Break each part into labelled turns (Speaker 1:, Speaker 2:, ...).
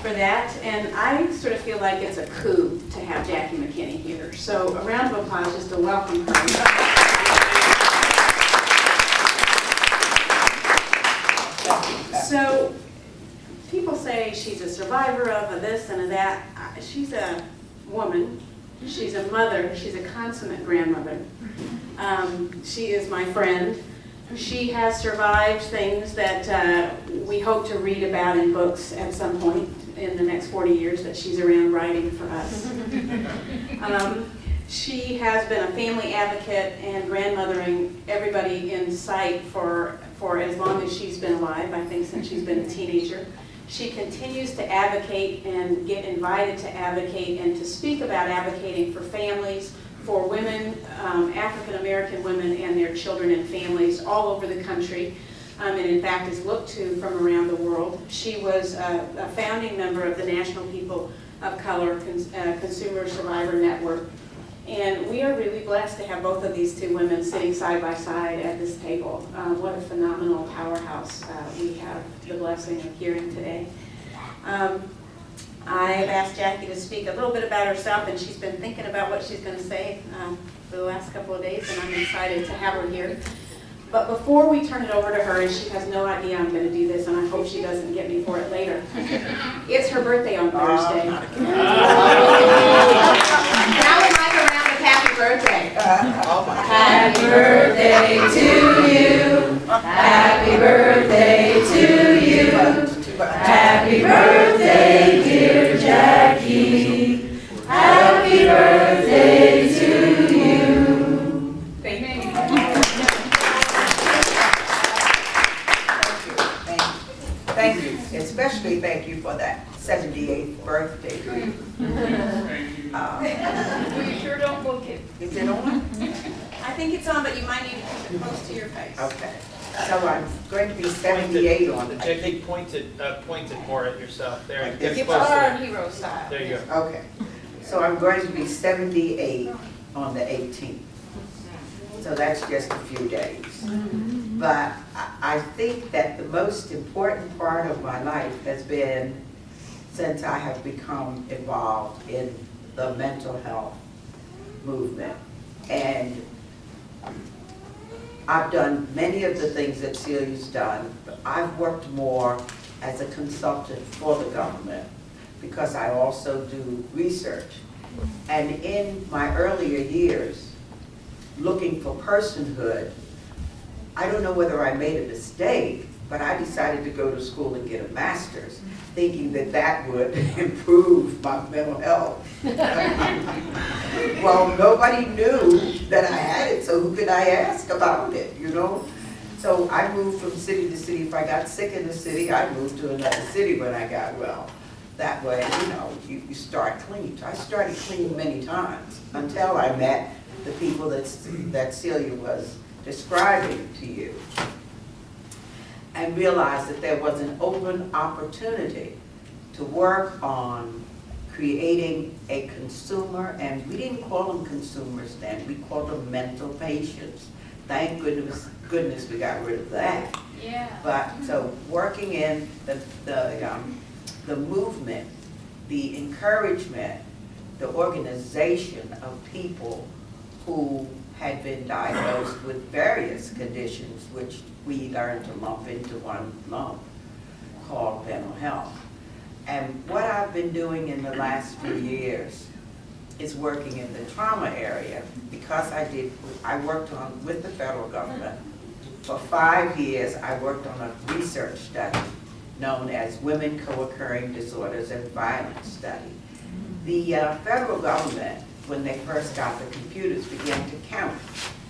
Speaker 1: for that. And I sort of feel like it's a coup to have Jacki McKinney here. So a round of applause just to welcome her. So people say she's a survivor of a this and a that. She's a woman. She's a mother. She's a consummate grandmother. She is my friend. She has survived things that we hope to read about in books at some point in the next 40 years that she's around writing for us. She has been a family advocate and grandmothering everybody in sight for as long as she's been alive, I think since she's been a teenager. She continues to advocate and get invited to advocate and to speak about advocating for families, for women, African American women and their children and families all over the country, and in fact is looked to from around the world. She was a founding member of the National People of Color Consumer Survivor Network, and we are really blessed to have both of these two women sitting side by side at this table. What a phenomenal powerhouse we have the blessing of hearing today. I've asked Jacki to speak a little bit about herself, and she's been thinking about what she's going to say for the last couple of days, and I'm excited to have her here. But before we turn it over to her, and she has no idea I'm going to do this, and I hope she doesn't get me for it later. It's her birthday on Thursday. Now we'd like a round of happy birthday. Happy birthday to you. Happy birthday to you. Happy birthday, dear Jacki. Happy birthday to you. Thank you.
Speaker 2: Thank you. Especially thank you for that 78th birthday.
Speaker 3: We sure don't book it.
Speaker 2: Is it on?
Speaker 1: I think it's on, but you might need to keep it close to your face.
Speaker 2: Okay. So I'm going to be 78 on it.
Speaker 4: Jacki, point it more at yourself. There,
Speaker 2: Like
Speaker 4: get
Speaker 2: this?
Speaker 4: closer.
Speaker 1: Guitar hero style.
Speaker 4: There you go.
Speaker 2: Okay. So I'm going to be 78 on the 18th. So that's just a few days. But I think that the most important part of my life has been since I have become involved in the mental health movement. And I've done many of the things that Celia's done, but I've worked more as a consultant for the government because I also do research. And in my earlier years, looking for personhood, I don't know whether I made a mistake, but I decided to go to school and get a master's, thinking that that would improve my mental health. Well, nobody knew that I had it, so who could I ask about it, you know? So I moved from city to city. If I got sick in the city, I moved to another city when I got well. That way, you know, you start clean. I started clean many times until I met the people that Celia was describing to you, and realized that there was an open opportunity to work on creating a consumer, and we didn't call them consumers then, we called them mental patients. Thank goodness we got rid of that.
Speaker 3: Yeah.
Speaker 2: But so working in the movement, the encouragement, the organization of people who had been diagnosed with various conditions, which we learned to lump into one lump called mental health. And what I've been doing in the last few years is working in the trauma area, because I worked with the federal government. For 5 years, I worked on a research study known as Women Co-occurring Disorders and Violence Study. The federal government, when they first got the computers, began to count.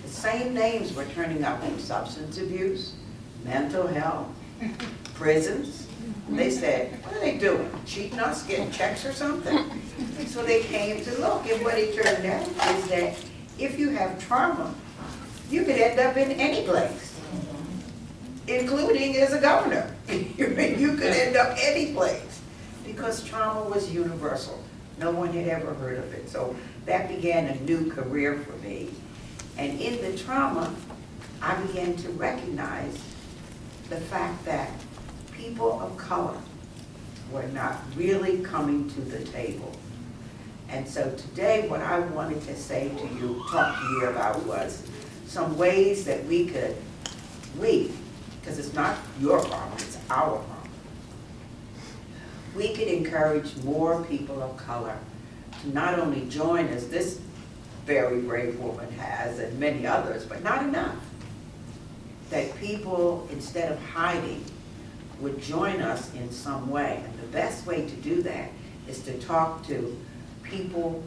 Speaker 2: The same names were turning up in substance abuse, mental health, prisons. They said, what are they doing? Cheating us, getting checks or something? So they came to look, and what it turned out is that if you have trauma, you could end up in any place, including as a governor. You could end up any place, because trauma was universal. No one had ever heard of it. So that began a new career for me. And in the trauma, I began to recognize the fact that people of color were not really coming to the table. And so today, what I wanted to say to you, talk to you about, was some ways that we, because it's not your problem, it's our problem. We could encourage more people of color to not only join as this very brave woman has, and many others, but not enough. That people, instead of hiding, would join us in some way. And the best way to do that is to talk to people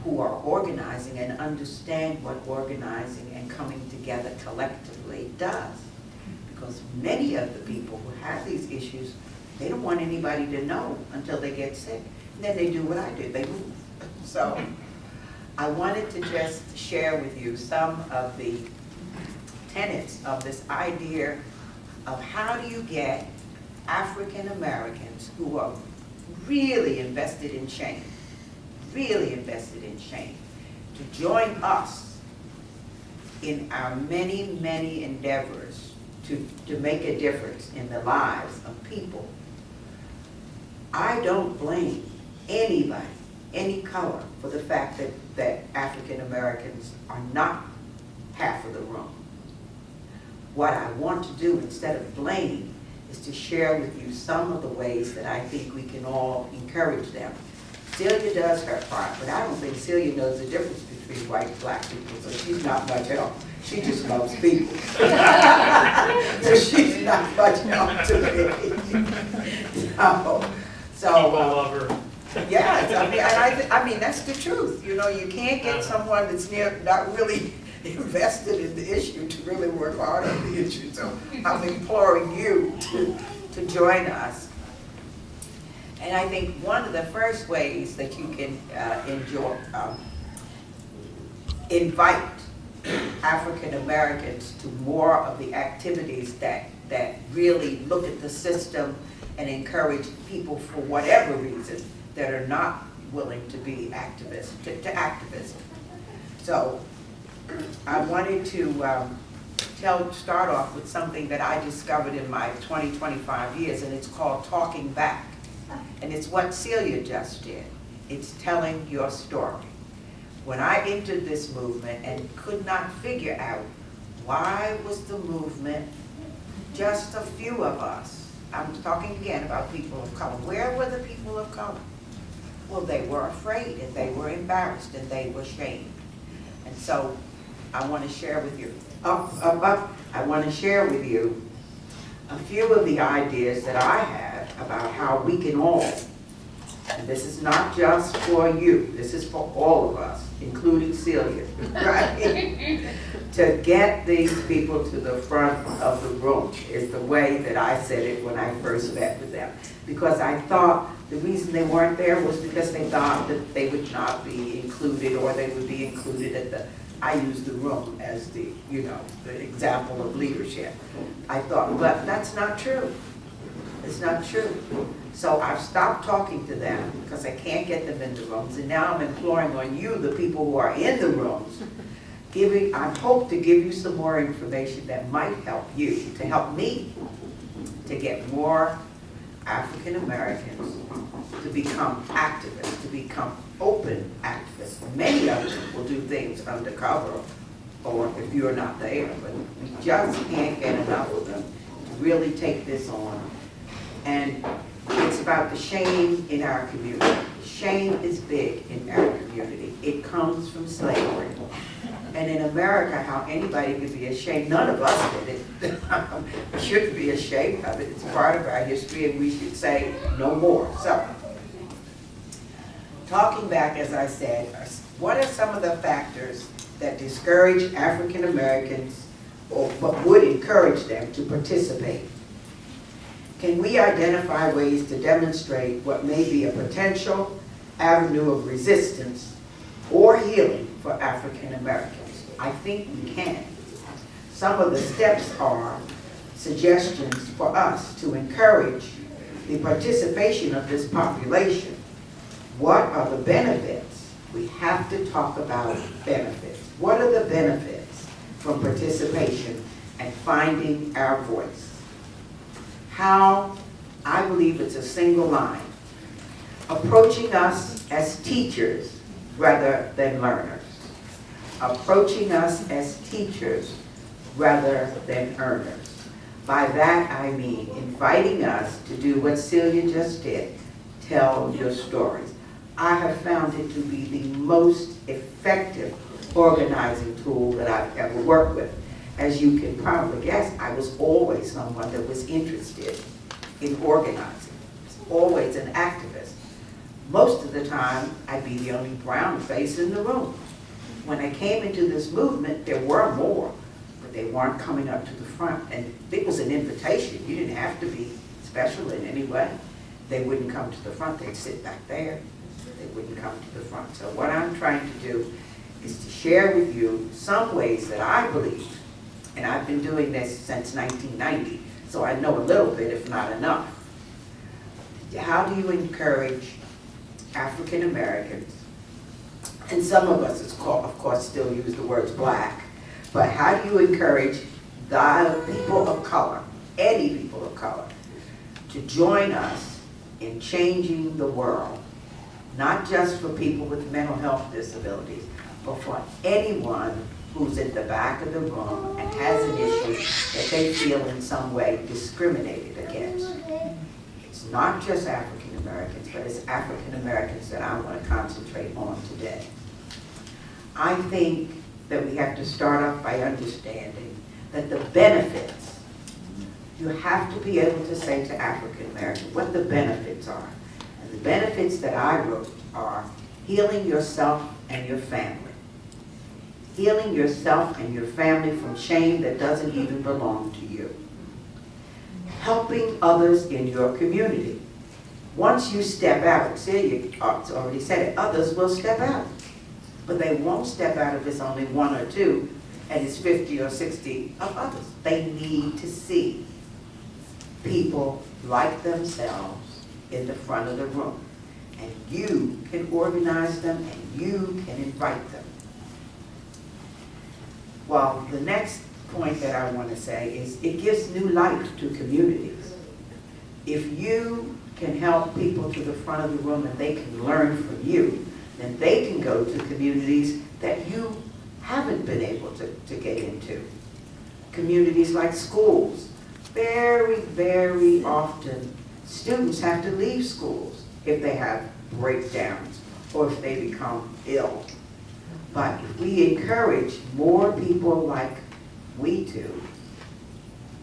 Speaker 2: who are organizing and understand what organizing and coming together collectively does. Because many of the people who have these issues, they don't want anybody to know until they get sick. And then they do what I did, they move. So I wanted to just share with you some of the tenets of this idea of how do you get African Americans who are really invested in change, to join us in our many, many endeavors to make a difference in the lives of people. I don't blame anybody, any color, for the fact that African Americans are not half of the room. What I want to do, instead of blaming, is to share with you some of the ways that I think we can all encourage them. Celia does her part, but I don't think Celia knows the difference between white and black people, so she's not much help. She just loves people. So she's not much help to me. So,
Speaker 4: People love her.
Speaker 2: yes, I mean, that's the truth. You know, you can't get someone that's not really invested in the issue to really work hard on the issue. So I'm imploring you to join us. And I think one of the first ways that you can invite African Americans to more of the activities that really look at the system and encourage people for whatever reason that are not willing to be activists, to activism. So I wanted to start off with something that I discovered in my 25 years, and it's called talking back. And it's what Celia just did. It's telling your story. When I entered this movement and could not figure out why was the movement just a few of us. I'm talking again about people of color. Where were the people of color? Well, they were afraid and they were embarrassed and they were shamed. And so I want to share with you, I want to share with you a few of the ideas that I have about how we can all, and this is not just for you, this is for all of us, including Celia, right? To get these people to the front of the room is the way that I said it when I first met with them. Because I thought the reason they weren't there was because they thought that they would not be included, or they would be included at the, I use the room as the, you know, the example of leadership. I thought, but that's not true. It's not true. So I've stopped talking to them because I can't get them in the rooms, and now I'm imploring on you, the people who are in the rooms, I hope to give you some more information that might help you, to help me, to get more African Americans to become activists, to become open activists. Many of them will do things undercover, or if you're not there, but we just can't get enough of them to really take this on. And it's about the shame in our community. Shame is big in our community. It comes from slavery. And in America, how anybody could be ashamed, none of us did it. We shouldn't be ashamed of it. It's part of our history, and we should say no more. So, talking back, as I said, what are some of the factors that discourage African Americans, or would encourage them to participate? Can we identify ways to demonstrate what may be a potential avenue of resistance or healing for African Americans? I think we can. Some of the steps are suggestions for us to encourage the participation of this population. What are the benefits? We have to talk about benefits. What are the benefits from participation and finding our voice? How? I believe it's a single line. approaching us as teachers rather than learners. Approaching us as teachers rather than earners. By that I mean inviting us to do what Celia just did, tell your stories. I have found it to be the most effective organizing tool that I've ever worked with. As you can probably guess, I was always someone that was interested in organizing. Always an activist. Most of the time, I'd be the only brown face in the room. When I came into this movement, there were more, but they weren't coming up to the front. And it was an invitation. You didn't have to be special in any way. They wouldn't come to the front. They'd sit back there. They wouldn't come to the front. So what I'm trying to do is to share with you some ways that I believe, and I've been doing this since 1990, so I know a little bit, if not enough. How do you encourage African Americans, and some of us, of course, still use the words black, but how do you encourage the people of color, any people of color, to join us in changing the world, not just for people with mental health disabilities, but for anyone who's at the back of the room and has an issue that they feel in some way discriminated against. It's not just African Americans, but it's African Americans that I want to concentrate on today. I think that we have to start off by understanding that the benefits, you have to be able to say to African Americans what the benefits are. And the benefits that I wrote are healing yourself and your family. Healing yourself and your family from shame that doesn't even belong to you. Helping others in your community. Once you step out, Celia already said it, others will step out. But they won't step out if it's only one or two, and it's 50 or 60 of others. They need to see people like themselves in the front of the room. And you can organize them, and you can invite them. Well, the next point that I want to say is it gives new life to communities. If you can help people to the front of the room and they can learn from you, then they can go to communities that you haven't been able to get into. Communities like schools. Very, very often, students have to leave schools if they have breakdowns or if they become ill. But if we encourage more people like we do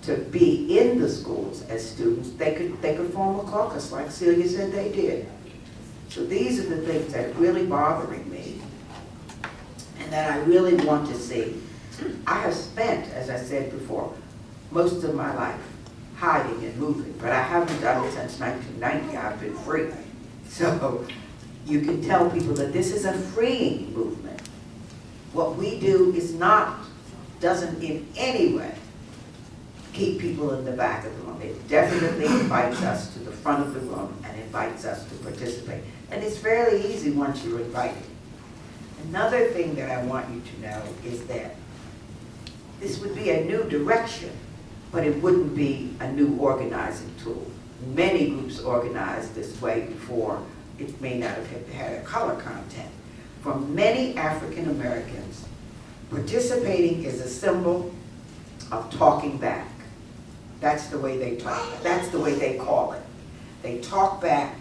Speaker 2: to be in the schools as students, they could form a caucus like Celia said they did. So these are the things that are really bothering me and that I really want to see. I have spent, as I said before, most of my life hiding and moving, but I haven't done it since 1990. I've been free. So you can tell people that this is a freeing movement. What we do doesn't in any way keep people in the back of the room. It definitely invites us to the front of the room and invites us to participate. And it's fairly easy once you're invited. Another thing that I want you to know is that this would be a new direction, but it wouldn't be a new organizing tool. Many groups organized this way before. It may not have had a color content. For many African Americans, participating is a symbol of talking back. That's the way they talk. That's the way they call it. They talk back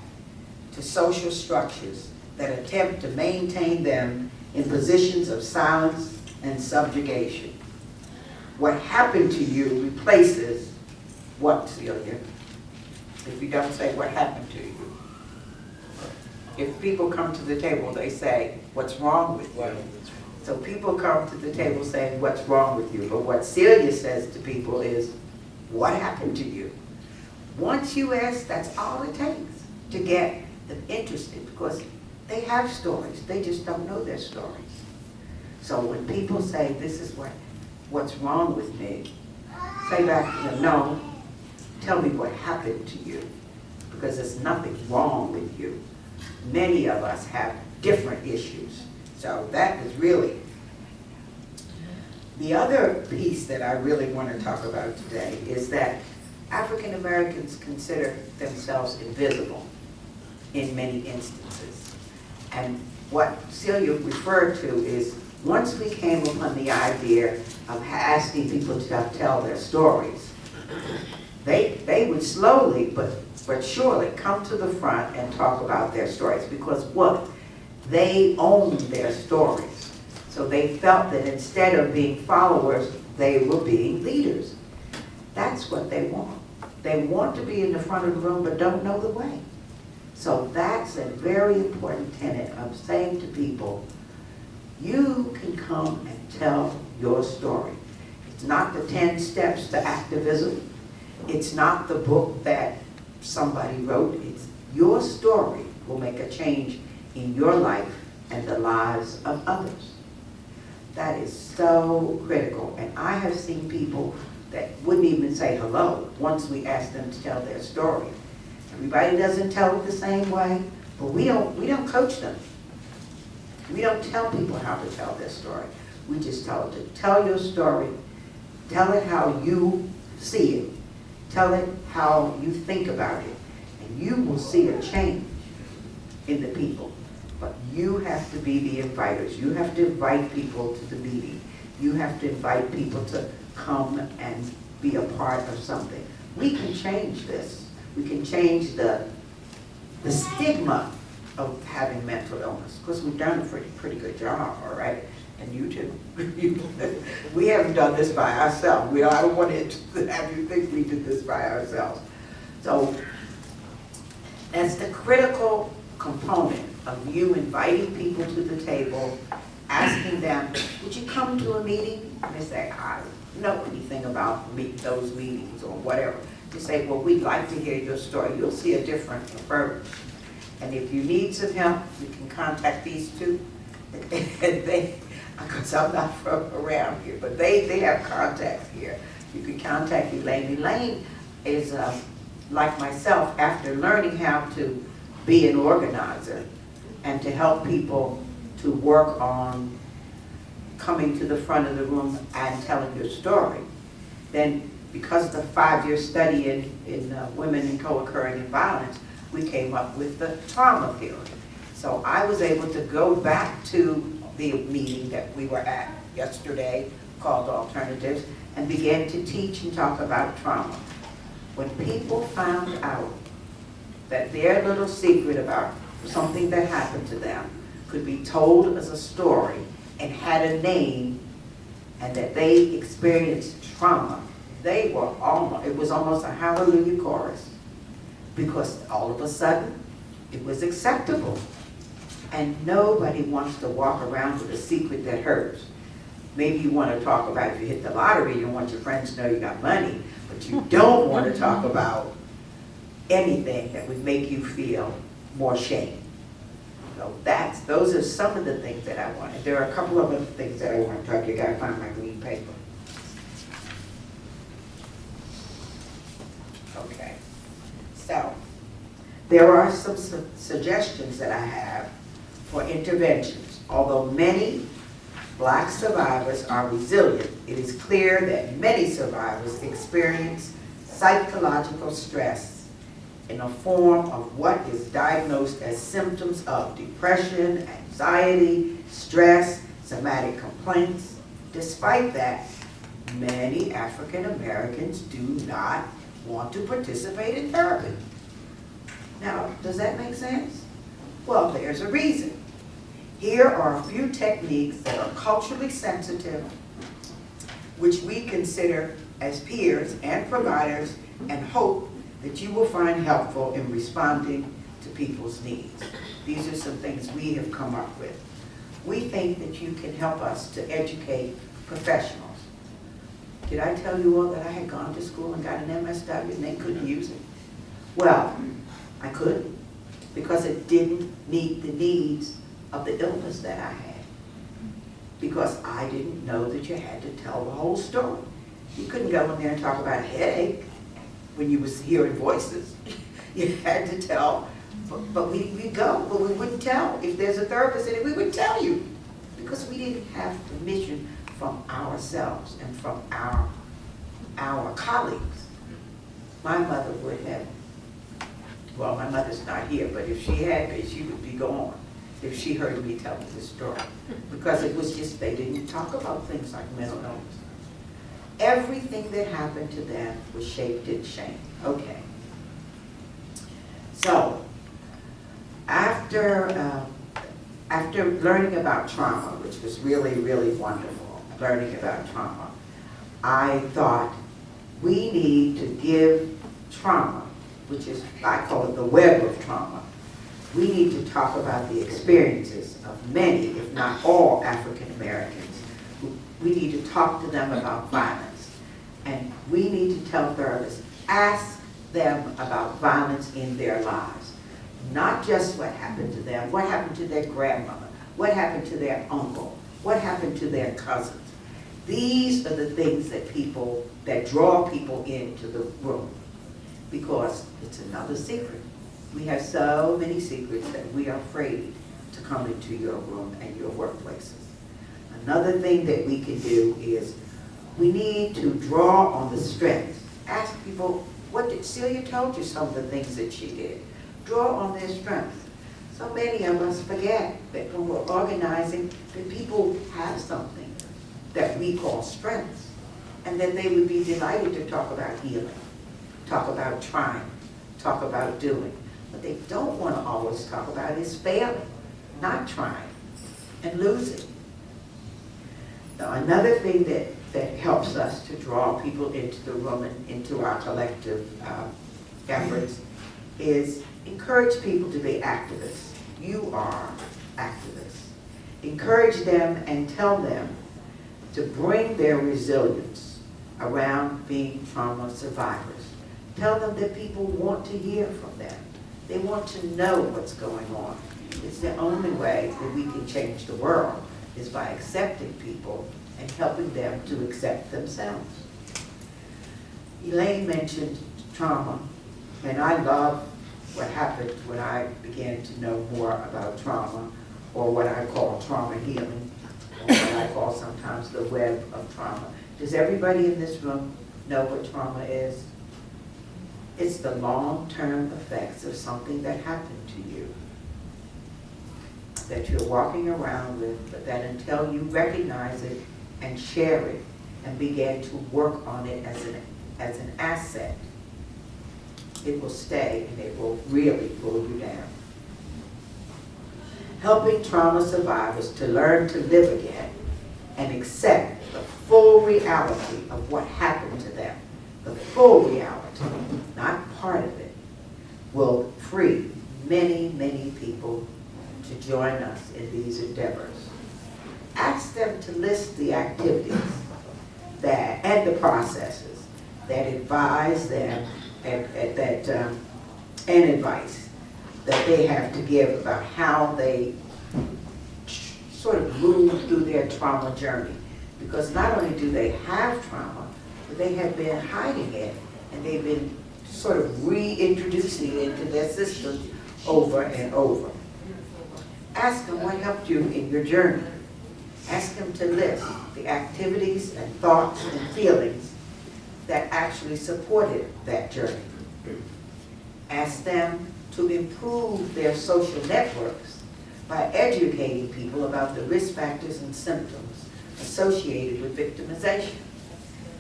Speaker 2: to social structures that attempt to maintain them in positions of silence and subjugation. What happened to you replaces what, Celia? If you don't say what happened to you. If people come to the table, they say, what's wrong with you? So people come to the table saying, what's wrong with you? But what Celia says to people is, what happened to you? Once you ask, that's all it takes to get them interested, because they have stories. They just don't know their stories. So when people say, this is what's wrong with me, say back to them, no, tell me what happened to you, because there's nothing wrong with you. Many of us have different issues. So that is really the other piece that I really want to talk about today is that African Americans consider themselves invisible in many instances. And what Celia referred to is, once we came upon the idea of asking people to tell their stories, they would slowly but surely come to the front and talk about their stories, because what? They owned their stories. So they felt that instead of being followers, they were being leaders. That's what they want. They want to be in the front of the room but don't know the way. So that's a very important tenet of saying to people, you can come and tell your story. It's not the 10 steps to activism. It's not the book that somebody wrote. It's your story will make a change in your life and the lives of others. That is so critical. And I have seen people that wouldn't even say hello once we asked them to tell their story. Everybody doesn't tell it the same way, but we don't coach them. We don't tell people how to tell their story. We just tell them to tell your story, tell it how you see it, tell it how you think about it, and you will see a change in the people. But you have to be the inviters. You have to invite people to the meeting. You have to invite people to come and be a part of something. We can change this. We can change the stigma of having mental illness, because we've done a pretty good job, all right? And you too. We haven't done this by ourselves. I don't want to have you think we did this by ourselves. So that's the critical component of you inviting people to the table, asking them, would you come to a meeting? And they say, I don't know anything about those meetings or whatever. You say, well, we'd like to hear your story. You'll see a different approach. And if you need some help, you can contact these two. And because I'm not from around here, but they have contacts here. You can contact Elaine. Elaine is like myself, after learning how to be an organizer and to help people to work on coming to the front of the room and telling your story. Then, because of the 5-year study in women in co-occurring violence, we came up with the trauma theory. So I was able to go back to the meeting that we were at yesterday called Alternatives and began to teach and talk about trauma. When people found out that their little secret about something that happened to them could be told as a story and had a name, and that they experienced trauma, it was almost a hallelujah chorus, because all of a sudden it was acceptable. And nobody wants to walk around with a secret that hurts. Maybe you want to talk about if you hit the lottery, you want your friends to know you got money, but you don't want to talk about anything that would make you feel more shame. So those are some of the things that I wanted. There are a couple of other things that I want to talk to you. Gotta find my green paper. Okay. So there are some suggestions that I have for interventions. Although many Black survivors are resilient, it is clear that many survivors experience psychological stress in a form of what is diagnosed as symptoms of depression, anxiety, stress, somatic complaints. Despite that, many African Americans do not want to participate in therapy. Now, does that make sense? Well, there's a reason. Here are a few techniques that are culturally sensitive, which we consider as peers and providers, and hope that you will find helpful in responding to people's needs. These are some things we have come up with. We think that you can help us to educate professionals. Did I tell you all that I had gone to school and got an MSW and they couldn't use it? Well, I couldn't, because it didn't meet the needs of the illness that I had. Because I didn't know that you had to tell the whole story. You couldn't go in there and talk about a headache when you was hearing voices. You had to tell, but we'd go, but we wouldn't tell. If there's a therapist in it, we would tell you. Because we didn't have permission from ourselves and from our colleagues. My mother would have well, my mother's not here, but if she had been, she would be gone if she heard me tell this story. Because it was just, they didn't talk about things like mental illness. Everything that happened to them was shaped in shame. Okay. So, after learning about trauma, which was really, really wonderful, learning about trauma, I thought we need to give trauma, which is, I call it the web of trauma, we need to talk about the experiences of many, if not all, African Americans. We need to talk to them about violence. And we need to tell therapists, ask them about violence in their lives. Not just what happened to them, what happened to their grandmother, what happened to their uncle, what happened to their cousins. These are the things that draw people into the room, because it's another secret. We have so many secrets that we are afraid to come into your room and your workplaces. Another thing that we can do is we need to draw on the strengths. Ask people, what did Celia told you some of the things that she did. Draw on their strengths. So many of us forget that when we're organizing, that people have something that we call strengths, and that they would be delighted to talk about healing, talk about trying, talk about doing. What they don't want to always talk about is failing, not trying, and losing. Now, another thing that helps us to draw people into the room and into our collective efforts is encourage people to be activists. You are activists. Encourage them and tell them to bring their resilience around being trauma survivors. Tell them that people want to hear from them. They want to know what's going on. It's the only way that we can change the world, is by accepting people and helping them to accept themselves. Elaine mentioned trauma, and I love what happened when I began to know more about trauma, or what I call trauma healing, or what I call sometimes the web of trauma. Does everybody in this room know what trauma is? It's the long-term effects of something that happened to you, that you're walking around with, but that until you recognize it and share it and begin to work on it as an asset, it will stay and it will really pull you down. Helping trauma survivors to learn to live again and accept the full reality of what happened to them, the full reality, not part of it, will free many, many people to join us in these endeavors. Ask them to list the activities and the processes that advise them and advice that they have to give about how they sort of move through their trauma journey. Because not only do they have trauma, but they have been hiding it, and they've been sort of reintroducing it into their systems over and over. Ask them what helped you in your journey. Ask them to list the activities and thoughts and feelings that actually supported that journey. Ask them to improve their social networks by educating people about the risk factors and symptoms associated with victimization.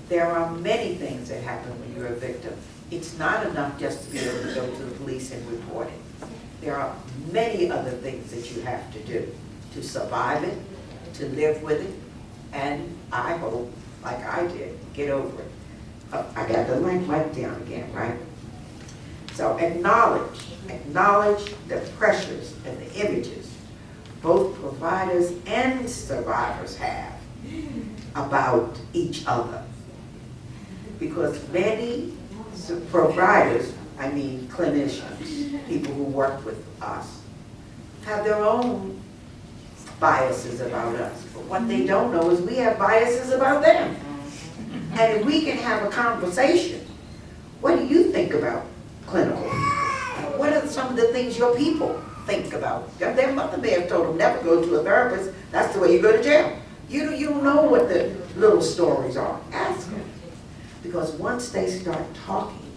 Speaker 2: There are many things that happen when you're a victim. It's not enough just to be able to go to the police and report it. There are many other things that you have to do to survive it, to live with it, and I hope, like I did, get over it. I got the link right down again, right? So acknowledge the pressures and the images both providers and survivors have about each other. Because many providers, I mean clinicians, people who work with us, have their own biases about us. But what they don't know is we have biases about them. And if we can have a conversation, what do you think about clinical? What are some of the things your people think about? Their mother may have told them never go to a therapist. That's the way you go to jail. You don't know what the little stories are. Ask them. Because once they start talking,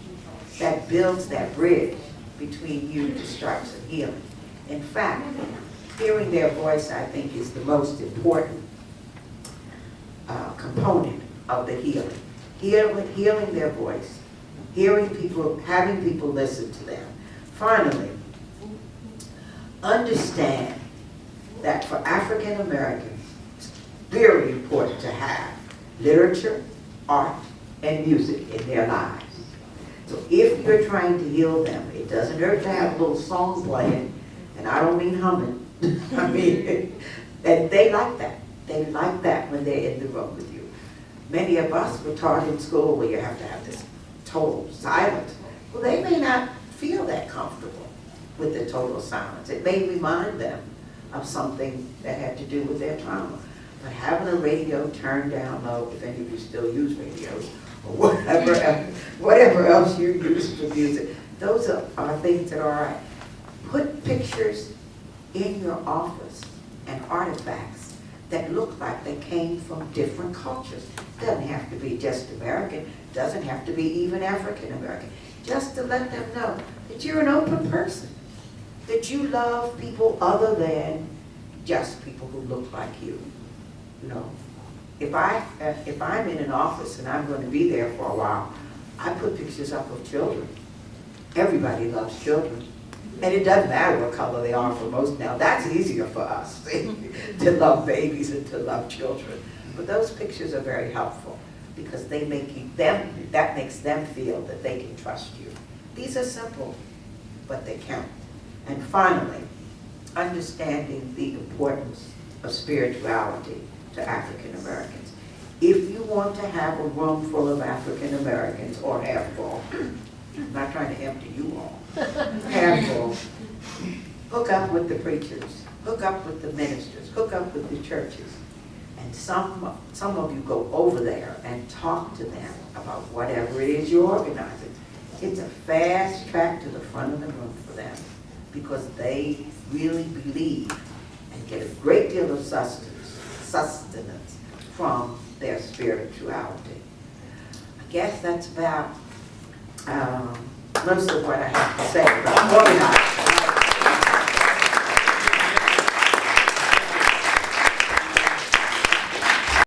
Speaker 2: that builds that bridge. between you to start some healing. In fact, hearing their voice, I think, is the most important component of the healing. Healing their voice, hearing people, having people listen to them. Finally, understand that for African Americans, it's very important to have literature, art, and music in their lives. So if you're trying to heal them, it doesn't hurt to have a little song playing, and I don't mean humming. I mean, and they like that. They like that when they're in the room with you. Many of us were taught in school where you have to have this total silence. Well, they may not feel that comfortable with the total silence. It may remind them of something that had to do with their trauma. But having a radio turned down low, if any of you still use radios, or whatever else you use for music, those are things that are all right. Put pictures in your office and artifacts that look like they came from different cultures. Doesn't have to be just American, doesn't have to be even African American. Just to let them know that you're an open person, that you love people other than just people who look like you. You know, if I'm in an office and I'm going to be there for a while, I put pictures up of children. Everybody loves children. And it doesn't matter what color they are for most now. That's easier for us to love babies and to love children. But those pictures are very helpful because they make that makes them feel that they can trust you. These are simple, but they count. And finally, understanding the importance of spirituality to African Americans. If you want to have a room full of African Americans, or half full, I'm not trying to empty you all, half full, hook up with the preachers, hook up with the ministers, hook up with the churches. And some of you go over there and talk to them about whatever it is you're organizing. It's a fast track to the front of the room for them because they really believe and get a great deal of sustenance from their spirituality. I guess that's about most of what I have to say about organizing.